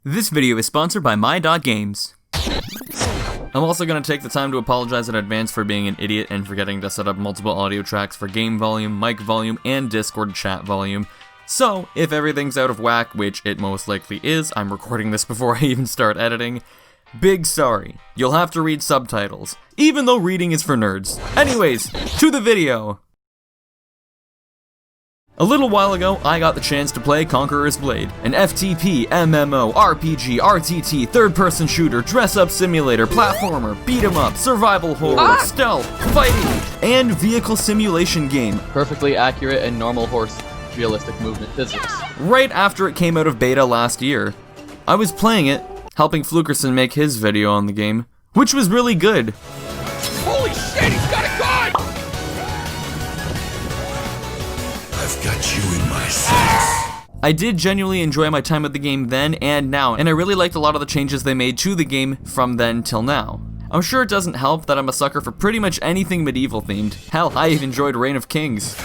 This video is sponsored by My.Games. I'm also going to take the time to apologize in advance for being an idiot and forgetting to set up multiple audio tracks for game volume, mic volume, and Discord chat volume. So, if everything's out of whack, which it most likely is, I'm recording this before I even start editing, big sorry. You'll have to read subtitles, even though reading is for nerds. Anyways, to the video! A little while ago, I got the chance to play Conqueror's Blade, an FTP, MMO, RPG, RTT, third-person shooter, dress-up simulator, platformer, beat-em-up, survival horror, stealth, fighting, and vehicle simulation game. Perfectly accurate and normal horse realistic movement physics. Right after it came out of beta last year. I was playing it, helping Flukerson make his video on the game, which was really good. Holy shit, he's got a gun! I've got you in my sights. I did genuinely enjoy my time with the game then and now, and I really liked a lot of the changes they made to the game from then till now. I'm sure it doesn't help that I'm a sucker for pretty much anything medieval themed. Hell, I even enjoyed Reign of Kings.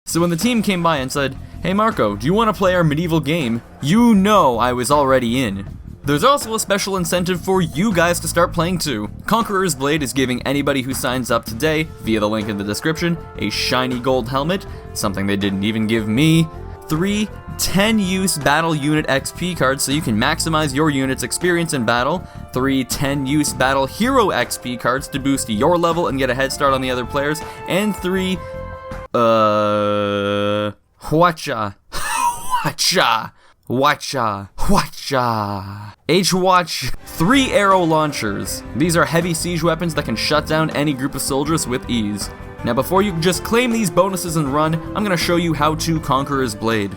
So when the team came by and said, "Hey Marco, do you want to play our medieval game?" You know I was already in. There's also a special incentive for you guys to start playing too. Conqueror's Blade is giving anybody who signs up today, via the link in the description, a shiny gold helmet, something they didn't even give me, 3 10-use battle unit XP cards so you can maximize your unit's experience in battle, 3 10-use battle hero XP cards to boost your level and get a head start on the other players, and 3 H-Watch 3 arrow launchers. These are heavy siege weapons that can shut down any group of soldiers with ease. Now before you just claim these bonuses and run, I'm gonna show you how to Conqueror's Blade.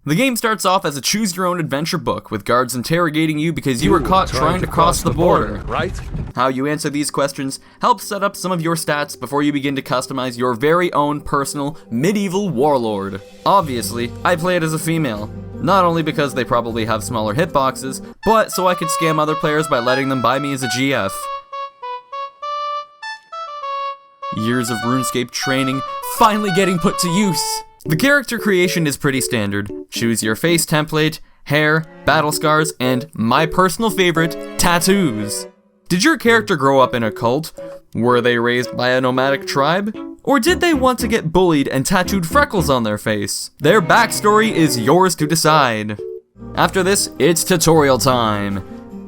The game starts off as a choose-your-own-adventure book, with guards interrogating you because you were caught trying to cross the border. Right? How you answer these questions helps set up some of your stats before you begin to customize your very own personal medieval warlord. Obviously, I play it as a female, not only because they probably have smaller hitboxes, but so I could scam other players by letting them buy me as a GF. Years of RuneScape training finally getting put to use! The character creation is pretty standard. Choose your face template, hair, battle scars, and my personal favorite, tattoos. Did your character grow up in a cult? Were they raised by a nomadic tribe? Or did they want to get bullied and tattooed freckles on their face? Their backstory is yours to decide. After this, it's tutorial time.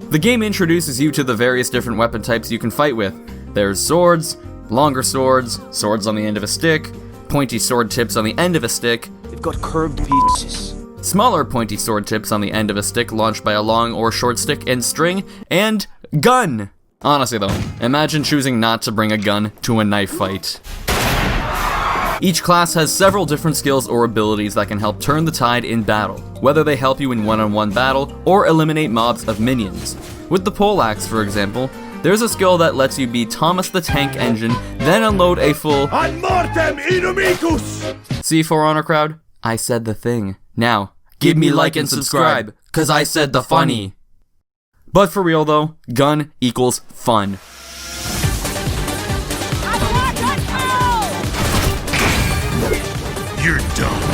The game introduces you to the various different weapon types you can fight with. There's swords, longer swords, swords on the end of a stick, pointy sword tips on the end of a stick, they've got curved pieces, smaller pointy sword tips on the end of a stick launched by a long or short stick and string, and gun! Honestly though, imagine choosing not to bring a gun to a knife fight. Each class has several different skills or abilities that can help turn the tide in battle, whether they help you in one-on-one battle or eliminate mobs of minions. With the poleaxe, for example, there's a skill that lets you be Thomas the Tank Engine, then unload a full Ad mortem inimicus! See, For Honor crowd? I said the thing. Now, give me like and subscribe, cause I said the funny. But for real though, gun equals fun. You're done.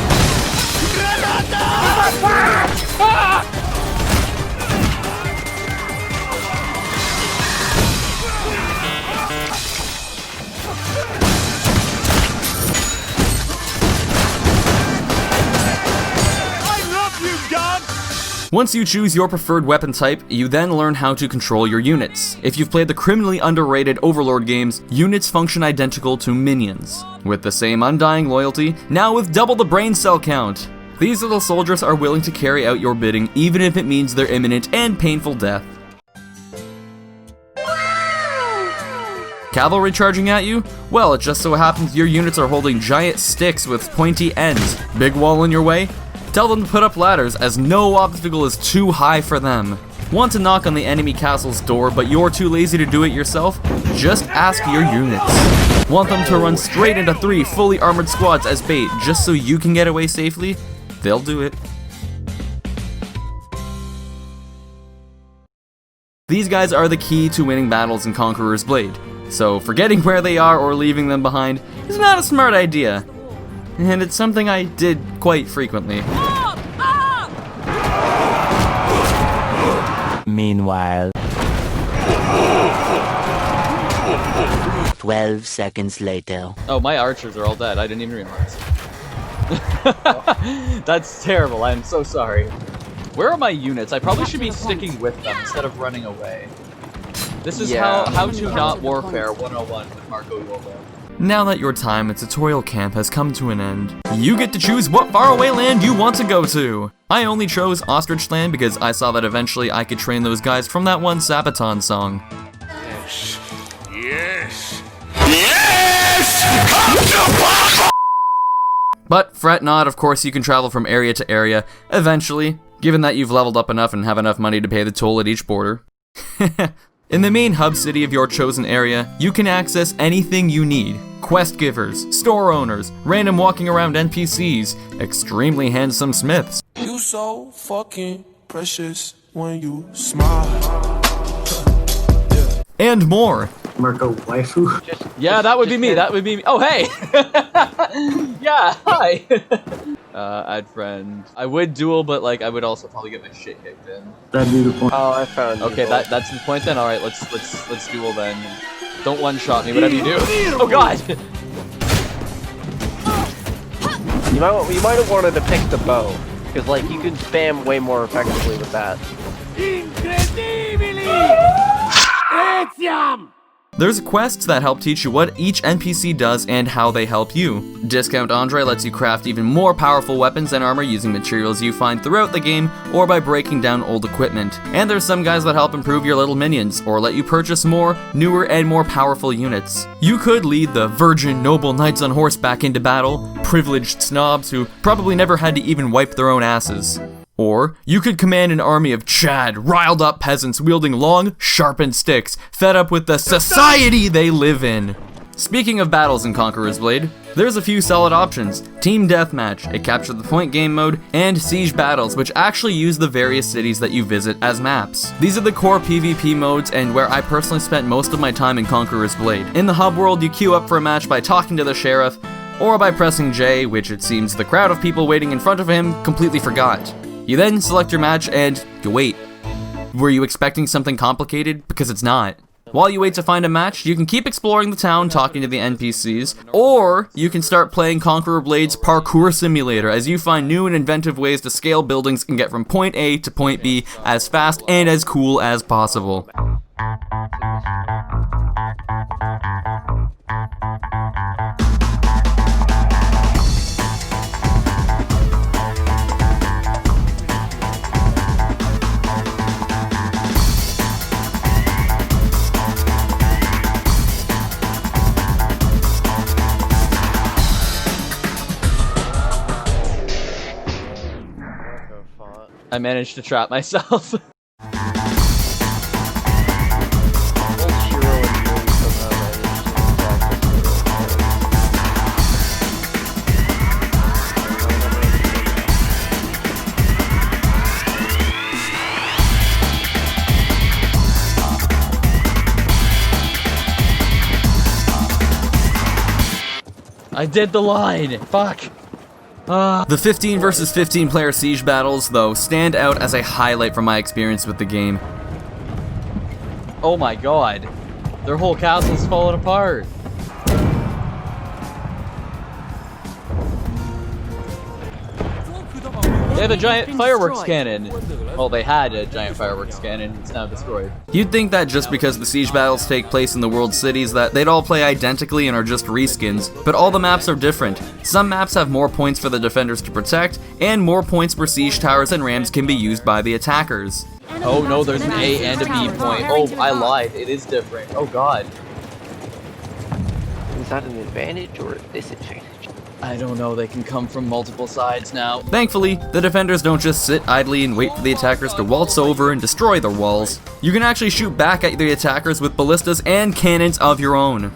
Once you choose your preferred weapon type, you then learn how to control your units. If you've played the criminally underrated Overlord games, units function identical to minions, with the same undying loyalty, now with double the brain cell count. These little soldiers are willing to carry out your bidding even if it means their imminent and painful death. Cavalry charging at you? Well, it just so happens your units are holding giant sticks with pointy ends. Big wall in your way? Tell them to put up ladders, as no obstacle is too high for them. Want to knock on the enemy castle's door, but you're too lazy to do it yourself? Just ask your units. Want them to run straight into 3 fully armored squads as bait, just so you can get away safely? They'll do it. These guys are the key to winning battles in Conqueror's Blade. So forgetting where they are or leaving them behind is not a smart idea. And it's something I did quite frequently. Meanwhile, 12 seconds later. Oh, my archers are all dead. I didn't even realize. That's terrible. I'm so sorry. Where are my units? I probably should be sticking with them instead of running away. This is how to not warfare 101 with Marco Yolo. Now that your time at tutorial camp has come to an end, you get to choose what faraway land you want to go to. I only chose Ostrich Land because I saw that eventually I could train those guys from that one Sabaton song. Yes. Yes! But fret not, of course you can travel from area to area, eventually, given that you've leveled up enough and have enough money to pay the toll at each border. In the main hub city of your chosen area, you can access anything you need. Quest givers, store owners, random walking around NPCs, extremely handsome smiths. You so fucking precious when you smile. And more. Marco waifu. Yeah, that would be me. That would be me. Oh, hey! Yeah, hi! Add friend. I would duel, but like I would also probably get my shit kicked in. That'd be the point. Oh, I found you. Okay, that's the point then. All right, let's duel then. Don't one-shot me, whatever you do. Oh God! You might have wanted to pick the bow, because like you can spam way more effectively with that. There's quests that help teach you what each NPC does and how they help you. Discount Andre lets you craft even more powerful weapons and armor using materials you find throughout the game or by breaking down old equipment. And there's some guys that help improve your little minions or let you purchase more, newer, and more powerful units. You could lead the virgin noble knights on horseback into battle, privileged snobs who probably never had to even wipe their own asses. Or, you could command an army of Chad, riled up peasants wielding long, sharpened sticks, fed up with the society they live in. Speaking of battles in Conqueror's Blade, there's a few solid options. Team Deathmatch, a capture the point game mode, and Siege Battles, which actually use the various cities that you visit as maps. These are the core PvP modes and where I personally spent most of my time in Conqueror's Blade. In the hub world, you queue up for a match by talking to the sheriff, or by pressing J, which it seems the crowd of people waiting in front of him completely forgot. You then select your match and you wait. Were you expecting something complicated? Because it's not. While you wait to find a match, you can keep exploring the town talking to the NPCs, or you can start playing Conqueror Blade's Parkour Simulator as you find new and inventive ways to scale buildings and get from point A to point B as fast and as cool as possible. I managed to trap myself. I did the line! Fuck! The 15 versus 15 player siege battles, though, stand out as a highlight from my experience with the game. Oh my god. Their whole castle's falling apart. They have a giant fireworks cannon. Well, they had a giant fireworks cannon. It's now destroyed. You'd think that just because the siege battles take place in the world cities that they'd all play identically and are just reskins, but all the maps are different. Some maps have more points for the defenders to protect, and more points where siege towers and rams can be used by the attackers. Oh no, there's an A and a B point. Oh, I lied. It is different. Oh god. Is that an advantage or a disadvantage? I don't know, they can come from multiple sides now. Thankfully, the defenders don't just sit idly and wait for the attackers to waltz over and destroy their walls. You can actually shoot back at the attackers with ballistas and cannons of your own.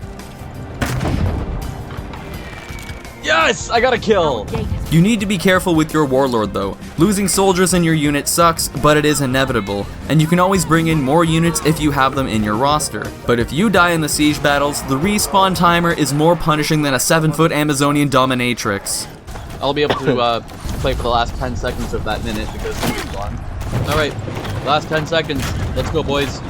Yes! I got a kill! You need to be careful with your warlord though. Losing soldiers in your unit sucks, but it is inevitable, and you can always bring in more units if you have them in your roster. But if you die in the siege battles, the respawn timer is more punishing than a 7-foot Amazonian dominatrix. I'll be able to play for the last 10 seconds of that minute because it's fun. Alright, last 10 seconds. Let's go, boys.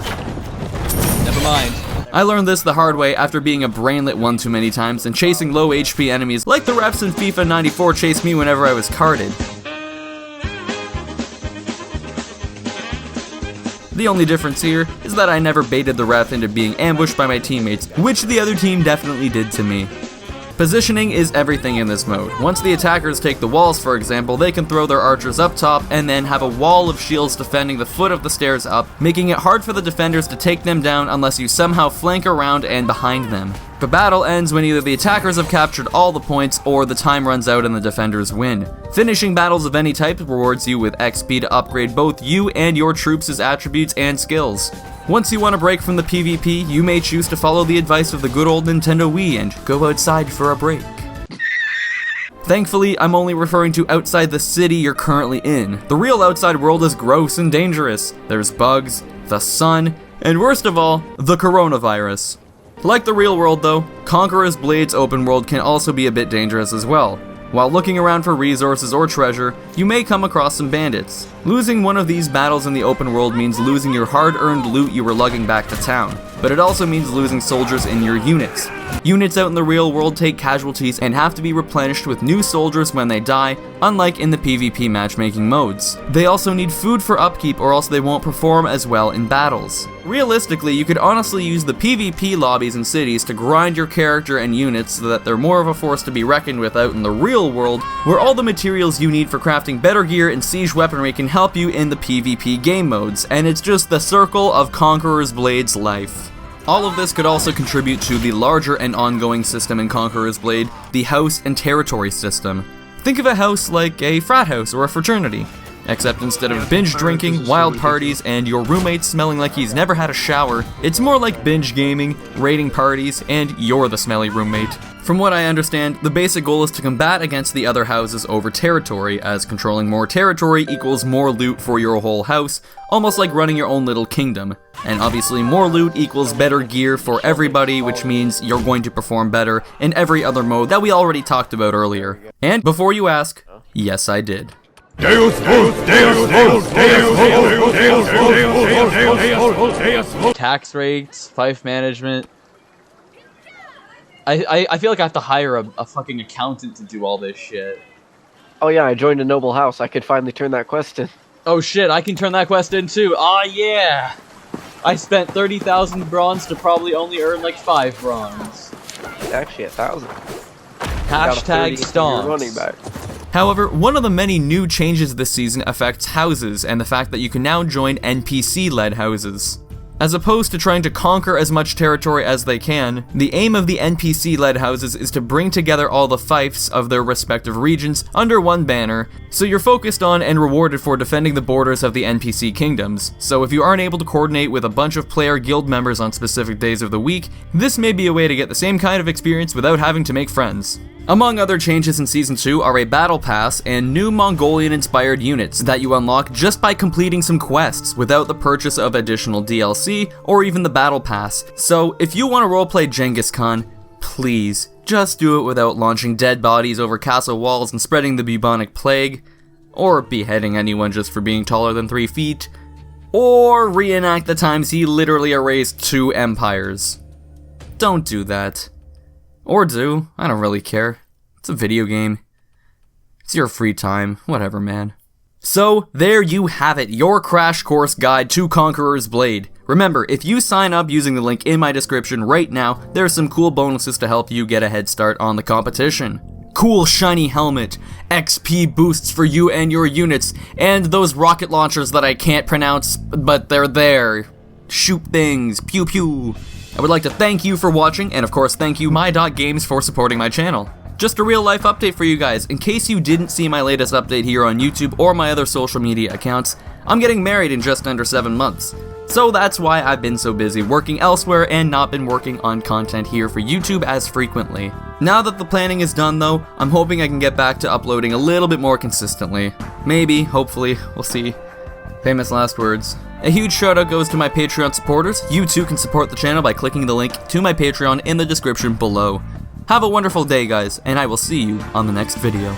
Never mind. I learned this the hard way after being a brainlet one too many times and chasing low HP enemies like the reps in FIFA 94 chased me whenever I was carded. The only difference here is that I never baited the ref into being ambushed by my teammates, which the other team definitely did to me. Positioning is everything in this mode. Once the attackers take the walls, for example, they can throw their archers up top and then have a wall of shields defending the foot of the stairs up, making it hard for the defenders to take them down unless you somehow flank around and behind them. The battle ends when either the attackers have captured all the points or the time runs out and the defenders win. Finishing battles of any type rewards you with XP to upgrade both you and your troops' attributes and skills. Once you want to break from the PvP, you may choose to follow the advice of the good old Nintendo Wii and go outside for a break. Thankfully, I'm only referring to outside the city you're currently in. The real outside world is gross and dangerous. There's bugs, the sun, and worst of all, the coronavirus. Like the real world though, Conqueror's Blade's open world can also be a bit dangerous as well. While looking around for resources or treasure, you may come across some bandits. Losing one of these battles in the open world means losing your hard-earned loot you were lugging back to town, but it also means losing soldiers in your units. Units out in the real world take casualties and have to be replenished with new soldiers when they die, unlike in the PvP matchmaking modes. They also need food for upkeep or else they won't perform as well in battles. Realistically, you could honestly use the PvP lobbies in cities to grind your character and units so that they're more of a force to be reckoned with out in the real world, where all the materials you need for crafting better gear and siege weaponry can help you in the PvP game modes, and it's just the circle of Conqueror's Blade's life. All of this could also contribute to the larger and ongoing system in Conqueror's Blade, the house and territory system. Think of a house like a frat house or a fraternity, except instead of binge drinking, wild parties, and your roommate smelling like he's never had a shower, it's more like binge gaming, raiding parties, and you're the smelly roommate. From what I understand, the basic goal is to combat against the other houses over territory, as controlling more territory equals more loot for your whole house, almost like running your own little kingdom. And obviously more loot equals better gear for everybody, which means you're going to perform better in every other mode that we already talked about earlier. And before you ask, yes I did. Tax rates, fife management. I feel like I have to hire a fucking accountant to do all this shit. Oh yeah, I joined a noble house. I could finally turn that quest in. Oh shit, I can turn that quest in too. Aw yeah! I spent 30,000 bronze to probably only earn like 5 bronze. Actually, 1,000. Hashtag stomps. Running back. However, one of the many new changes this season affects houses and the fact that you can now join NPC Led Houses. As opposed to trying to conquer as much territory as they can, the aim of the NPC Led Houses is to bring together all the fiefs of their respective regions under one banner, so you're focused on and rewarded for defending the borders of the NPC kingdoms. So if you aren't able to coordinate with a bunch of player guild members on specific days of the week, this may be a way to get the same kind of experience without having to make friends. Among other changes in Season 2 are a battle pass and new Mongolian-inspired units that you unlock just by completing some quests without the purchase of additional DLC or even the battle pass. So if you want to roleplay Genghis Khan, please just do it without launching dead bodies over castle walls and spreading the bubonic plague, or beheading anyone just for being taller than 3 feet, or reenact the times he literally erased 2 empires. Don't do that. Or do. I don't really care. It's a video game. It's your free time. Whatever, man. So, there you have it. Your crash course guide to Conqueror's Blade. Remember, if you sign up using the link in my description right now, there's some cool bonuses to help you get a head start on the competition. Cool shiny helmet, XP boosts for you and your units, and those rocket launchers that I can't pronounce, but they're there. Shoot things. Pew pew. I would like to thank you for watching, and of course thank you My.Games for supporting my channel. Just a real life update for you guys, in case you didn't see my latest update here on YouTube or my other social media accounts, I'm getting married in just under 7 months. So that's why I've been so busy working elsewhere and not been working on content here for YouTube as frequently. Now that the planning is done though, I'm hoping I can get back to uploading a little bit more consistently. Maybe, hopefully, we'll see. Famous last words. A huge shout out goes to my Patreon supporters. You too can support the channel by clicking the link to my Patreon in the description below. Have a wonderful day guys, and I will see you on the next video.